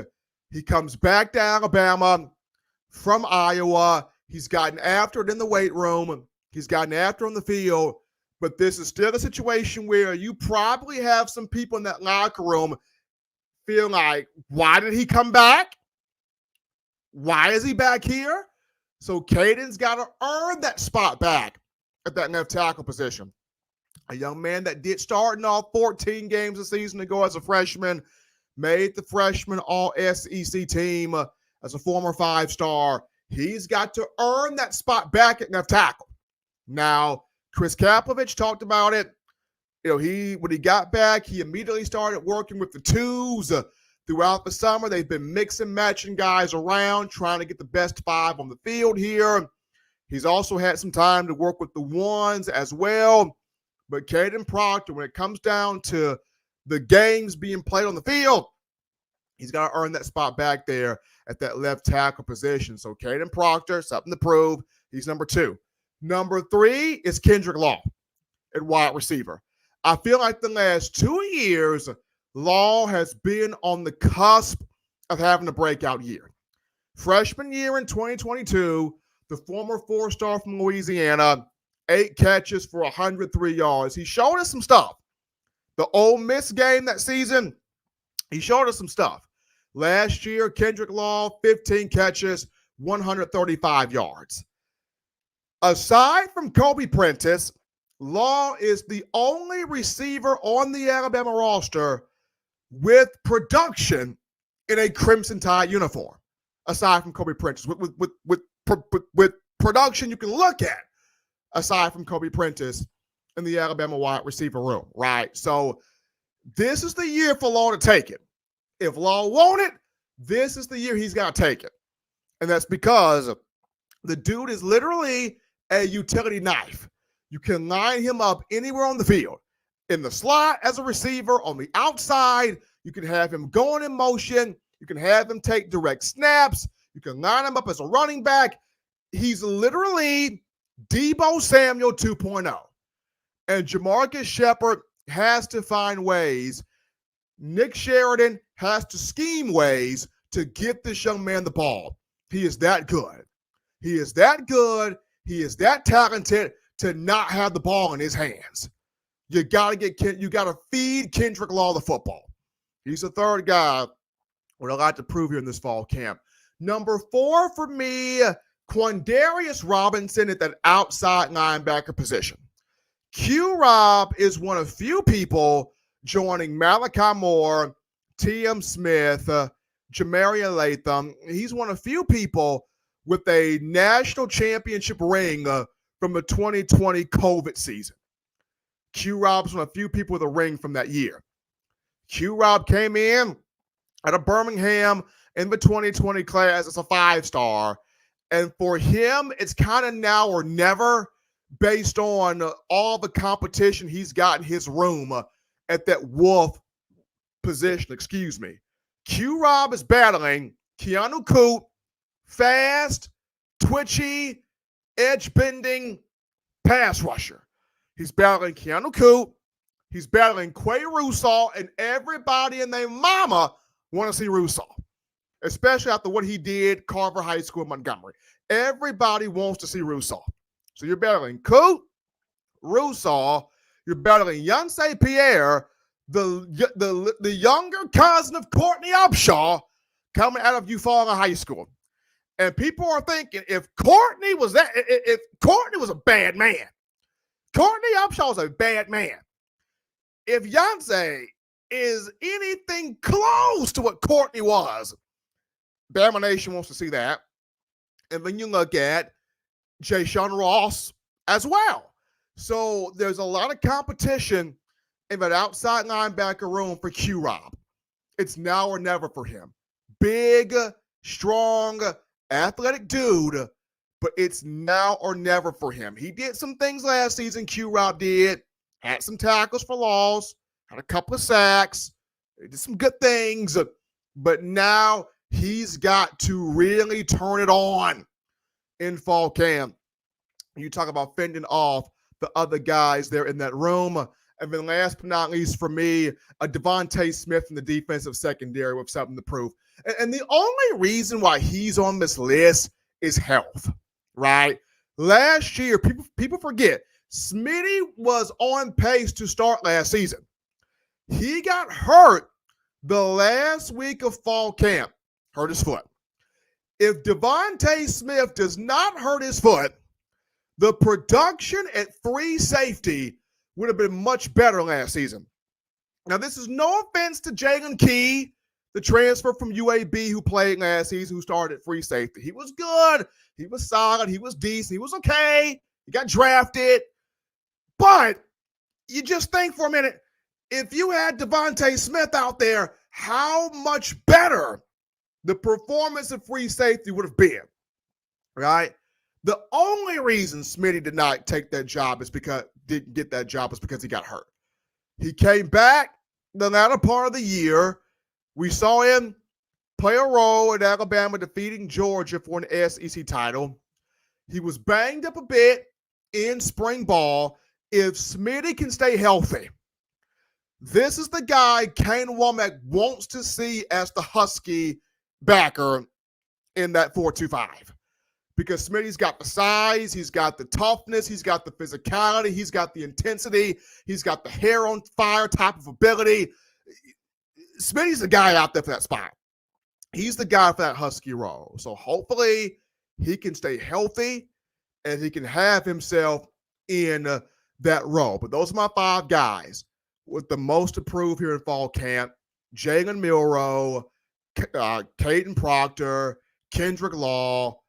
He comes back to Alabama from Iowa. He's gotten after it in the weight room. He's gotten after it on the field. But this is still a situation where you probably have some people in that locker room feel like, why did he come back? Why is he back here? So Caden's got to earn that spot back at that left tackle position. A young man that did start in all 14 games a season ago as a freshman, made the freshman all-SEC team as a former 5-star. He's got to earn that spot back at left tackle. Now, Chris Kapovich talked about it. When he got back, he immediately started working with the twos throughout the summer. They've been mixing, matching guys around, trying to get the best 5 on the field here. He's also had some time to work with the ones as well. But Caden Proctor, when it comes down to the games being played on the field, he's got to earn that spot back there at that left tackle position. So Caden Proctor, something to prove. He's number 2. Number 3 is Kendrick Law at wide receiver. I feel like the last 2 years, Law has been on the cusp of having a breakout year. Freshman year in 2022, the former 4-star from Louisiana 8 catches for 103 yards. He showed us some stuff. The Ole Miss game that season, he showed us some stuff. Last year, Kendrick Law, 15 catches, 135 yards. Aside from Kobe Prentice, Law is the only receiver on the Alabama roster with production in a Crimson Tide uniform, aside from Kobe Prentice. With production you can look at, aside from Kobe Prentice in the Alabama wide receiver room, right? So this is the year for Law to take it. If Law won it, this is the year he's got to take it. And that's because the dude is literally a utility knife. You can line him up anywhere on the field. In the slot as a receiver, on the outside, you can have him going in motion. You can have him take direct snaps. You can line him up as a running back. He's literally Deebo Samuel 2.0. And Jamarcus Shepard has to find ways. Nick Sheridan has to scheme ways to get this young man the ball. He is that good. He is that good. He is that talented to not have the ball in his hands. You got to feed Kendrick Law the football. He's the third guy with a lot to prove here in this fall camp. Number 4 for me, Quandarius Robinson at that outside linebacker position. Q-Rob is one of few people joining Malachi Moore, T.M. Smith, Jamarian Latham. He's one of few people with a national championship ring from the 2020 COVID season. Q-Rob's one of few people with a ring from that year. Q-Rob came in out of Birmingham in the 2020 class as a 5-star. And for him, it's kind of now or never based on all the competition he's got in his room at that wolf position, Q-Rob is battling Keanu Coote, fast, twitchy, edge-bending pass rusher. He's battling Keanu Coote. He's battling Quay Russaw, and everybody and their mama want to see Russaw, especially after what he did Carver High School in Montgomery. Everybody wants to see Russaw. So you're battling Coote, Russaw. You're battling Yancey Pierre, the younger cousin of Courtney Upshaw, coming out of Eufaula High School. And people are thinking, if Courtney was a bad man, Courtney Upshaw is a bad man. If Yancey is anything close to what Courtney was, Bama Nation wants to see that. And then you look at Jay-Sean Ross as well. So there's a lot of competition in that outside linebacker room for Q-Rob. It's now or never for him. Big, strong, athletic dude, but it's now or never for him. He did some things last season, Q-Rob did. Had some tackles for loss, had a couple of sacks, did some good things, but now he's got to really turn it on in fall camp. You talk about fending off the other guys there in that room. And then last but not least for me, Devontae Smith in the defensive secondary with something to prove. And the only reason why he's on this list is health, right? Last year, people forget, Smitty was on pace to start last season. He got hurt the last week of fall camp, hurt his foot. If Devontae Smith does not hurt his foot, the production at free safety would have been much better last season. Now, this is no offense to Jalen Key, the transfer from UAB who played last season, who started at free safety. He was good. He was solid. He was decent. He was okay. He got drafted. But you just think for a minute, if you had Devontae Smith out there, how much better the performance of free safety would have been, right? The only reason Smitty did not take that job didn't get that job is because he got hurt. He came back the latter part of the year. We saw him play a role at Alabama defeating Georgia for an SEC title. He was banged up a bit in spring ball. If Smitty can stay healthy, this is the guy Kane Womack wants to see as the Husky backer in that 4-2-5. because Smitty's got the size, he's got the toughness, he's got the physicality, he's got the intensity, he's got the hair on fire type of ability. Smitty's the guy out there for that spot. He's the guy for that Husky role. So hopefully he can stay healthy and he can have himself in that role. But those are my 5 guys with the most to prove here in fall camp. Jalen Milroe, Caden Proctor, Kendrick Law,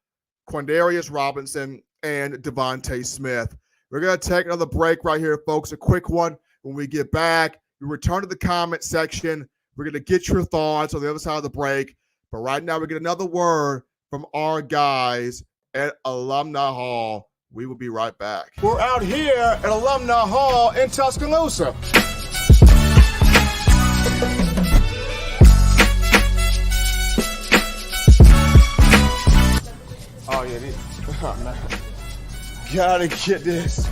Quandarius Robinson, and Devontae Smith. We're going to take another break right here, folks, a quick one. When we get back, we return to the comment section. We're going to get your thoughts on the other side of the break. But right now, we get another word from our guys at Alumni Hall. We will be right back. We're out here at Alumni Hall in Tuscaloosa. Oh, yeah, oh, man. Gotta get this.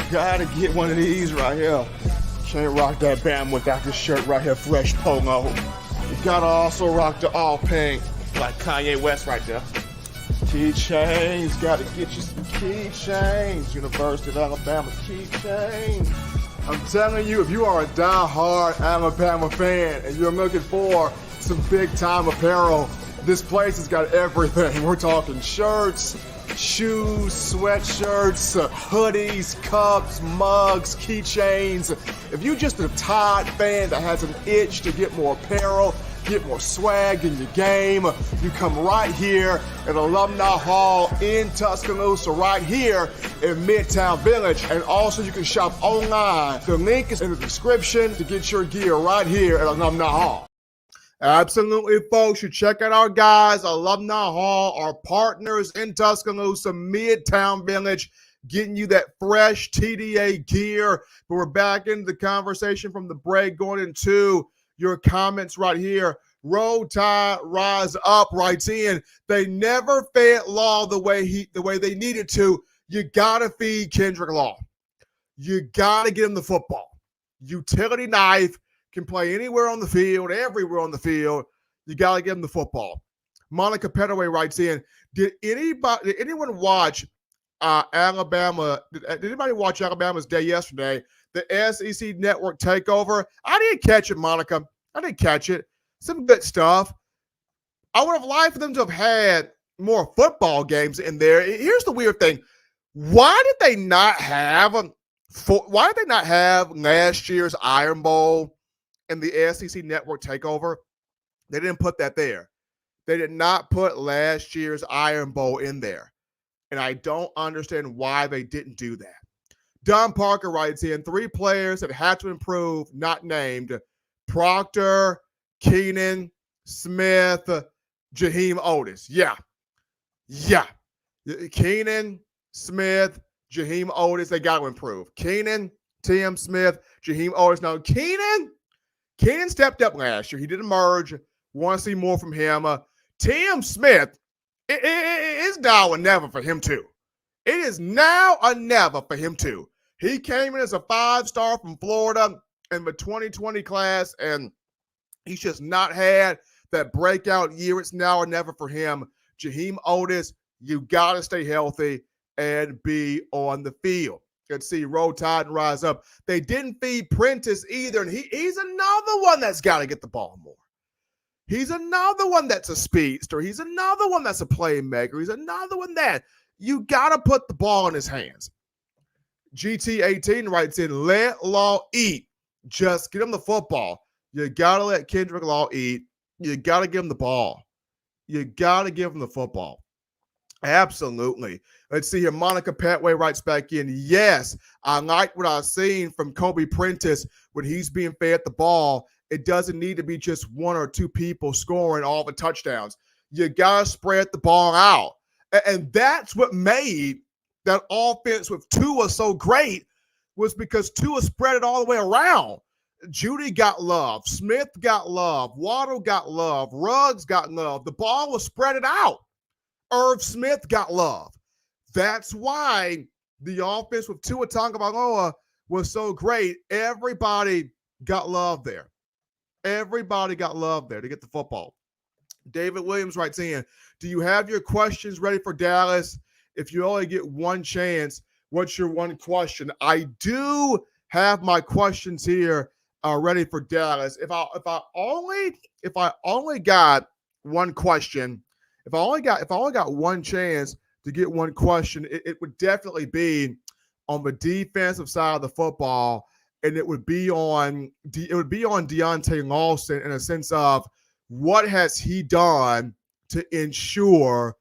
Gotta get one of these right here. Can't rock that Bama without this shirt right here, fresh polo. You gotta also rock the all pink, like Kanye West right there. Keychains, gotta get you some keychains. University of Alabama keychains. I'm telling you, if you are a die-hard Alabama fan and you're looking for some big-time apparel, this place has got everything. We're talking shirts, shoes, sweatshirts, hoodies, cups, mugs, keychains. If you're just a Tide fan that has an itch to get more apparel, get more swag in your game, you come right here at Alumni Hall in Tuscaloosa, right here in Midtown Village. And also you can shop online. The link is in the description to get your gear right here at Alumni Hall. Absolutely, folks. You check out our guys, Alumni Hall, our partners in Tuscaloosa, Midtown Village, getting you that fresh TDA gear. But we're back into the conversation from the break, going into your comments right here. Roll Tide, rise up, writes in. They never fed Law the way they needed to. You gotta feed Kendrick Law. You gotta get him the football. Utility knife. Can play anywhere on the field, everywhere on the field. You got to give him the football. Monica Petaway writes in, did anyone watch Alabama? Did anybody watch Alabama's day yesterday? The SEC network takeover? I didn't catch it, Monica. I didn't catch it. Some good stuff. I would have liked for them to have had more football games in there. Here's the weird thing. Why did they not have last year's Iron Bowl and the SEC network takeover? They didn't put that there. They did not put last year's Iron Bowl in there. And I don't understand why they didn't do that. Don Parker writes in, 3 players that had to improve, not named: Proctor, Keenan, Smith, Jaheim Otis. Yeah. Keenan, Smith, Jaheim Otis, they got to improve. Keenan, Tim Smith, Jaheim Otis. Now, Keenan stepped up last year. He did emerge. Want to see more from him. Tim Smith, it's now or never for him too. It is now or never for him too. He came in as a 5-star from Florida in the 2020 class, and he's just not had that breakout year. It's now or never for him. Jaheim Otis, you got to stay healthy and be on the field. Let's see, Roll Tide and rise up. They didn't feed Prentice either, and he's another one that's got to get the ball more. He's another one that's a speedster. He's another one that's a playmaker. He's another one that you got to put the ball in his hands. GT18 writes in, let Law eat. Just get him the football. You got to let Kendrick Law eat. You got to give him the ball. You got to give him the football. Absolutely. Let's see here. Monica Petway writes back in, yes, I like what I've seen from Kobe Prentice when he's being fed the ball. It doesn't need to be just 1 or 2 people scoring all the touchdowns. You got to spread the ball out. And that's what made that offense with Tua so great, was because Tua spread it all the way around. Judy got love. Smith got love. Waddle got love. Ruggs got love. The ball was spread it out. Irv Smith got love. That's why the offense with Tua Tagovailoa was so great. Everybody got love there. Everybody got love there to get the football. David Williams writes in, do you have your questions ready for Dallas? If you only get one chance, what's your one question? I do have my questions here ready for Dallas. If I only got one question, if I only got one chance to get one question, it would definitely be on the defensive side of the football, and it would be on Deontay Lawson in a sense of what has he done to ensure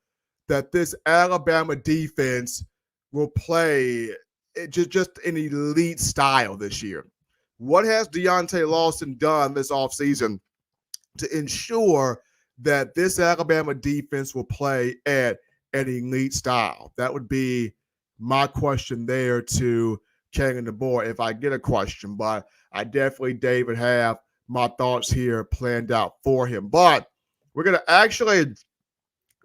that this Alabama defense will play just an elite style this year. What has Deontay Lawson done this offseason to ensure that this Alabama defense will play at an elite style? That would be my question there to King and the boy if I get a question. But I definitely, David, have my thoughts here planned out for him. But we're going to actually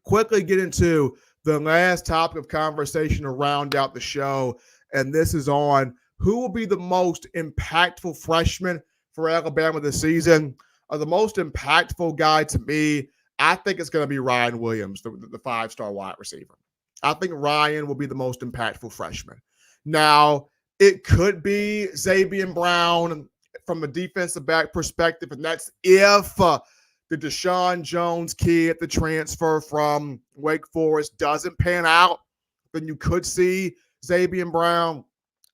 quickly get into the last topic of conversation to round out the show, and this is on who will be the most impactful freshman for Alabama this season. The most impactful guy to me, I think it's going to be Ryan Williams, the five-star wide receiver. I think Ryan will be the most impactful freshman. Now, it could be Xavier Brown from a defensive back perspective, and that's if the Deshaun Jones kid, the transfer from Wake Forest, doesn't pan out, then you could see Xavier Brown.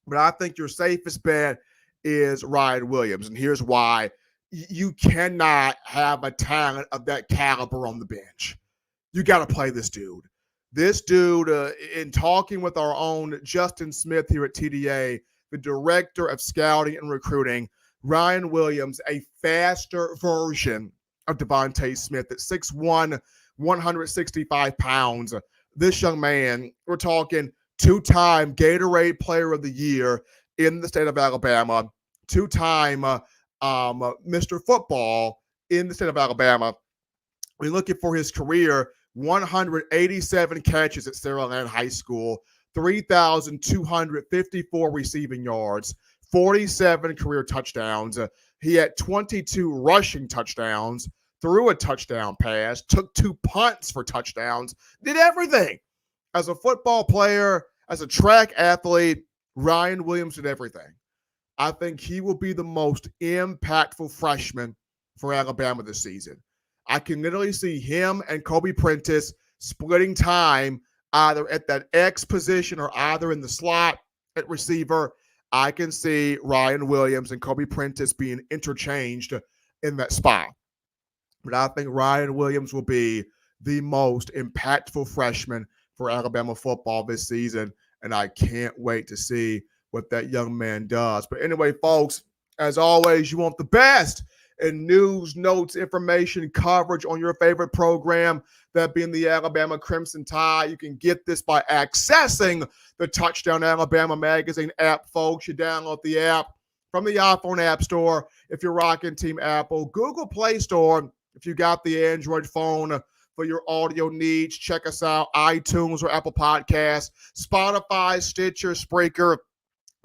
But I think your safest bet is Ryan Williams, and here's why. You cannot have a talent of that caliber on the bench. You got to play this dude. This dude, in talking with our own Justin Smith here at TDA, the director of scouting and recruiting, Ryan Williams, a faster version of Devontae Smith at 6'1", 165 pounds. This young man, we're talking two-time Gatorade Player of the Year in the state of Alabama, two-time Mr. Football in the state of Alabama. We're looking for his career, 187 catches at Saraland High School, 3,254 receiving yards, 47 career touchdowns. He had 22 rushing touchdowns, threw a touchdown pass, took 2 punts for touchdowns, did everything. As a football player, as a track athlete, Ryan Williams did everything. I think he will be the most impactful freshman for Alabama this season. I can literally see him and Kobe Prentice splitting time either at that X position or either in the slot at receiver. I can see Ryan Williams and Kobe Prentice being interchanged in that spot. But I think Ryan Williams will be the most impactful freshman for Alabama football this season, and I can't wait to see what that young man does. But anyway, folks, as always, you want the best in news, notes, information, coverage on your favorite program, that being the Alabama Crimson Tide. You can get this by accessing the Touchdown Alabama Magazine app, folks. You download the app from the iPhone App Store if you're rocking Team Apple, Google Play Store if you got the Android phone for your audio needs. Check us out, iTunes or Apple Podcasts, Spotify, Stitcher, Spreaker,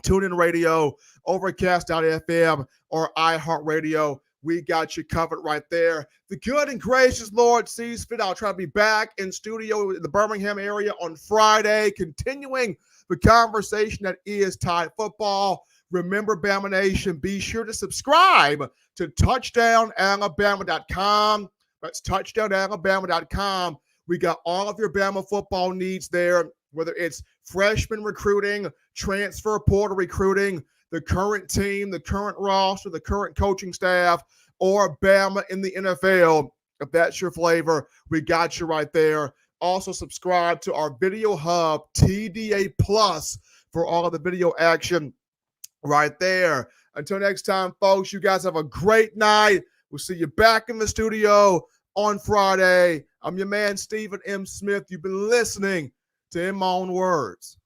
TuneIn Radio, Overcast.fm, or iHeartRadio. We got you covered right there. The good and gracious Lord sees fit. I'll try to be back in studio in the Birmingham area on Friday, continuing the conversation that is Tide football. Remember, Bama Nation, be sure to subscribe to TouchdownAlabama.com. That's TouchdownAlabama.com. We got all of your Bama football needs there, whether it's freshman recruiting, transfer portal recruiting, the current team, the current roster, the current coaching staff, or Bama in the NFL. If that's your flavor, we got you right there. Also, subscribe to our Video Hub, TDA Plus, for all of the video action right there. Until next time, folks, you guys have a great night. We'll see you back in the studio on Friday. I'm your man, Stephen M. Smith. You've been listening to In My Own Words.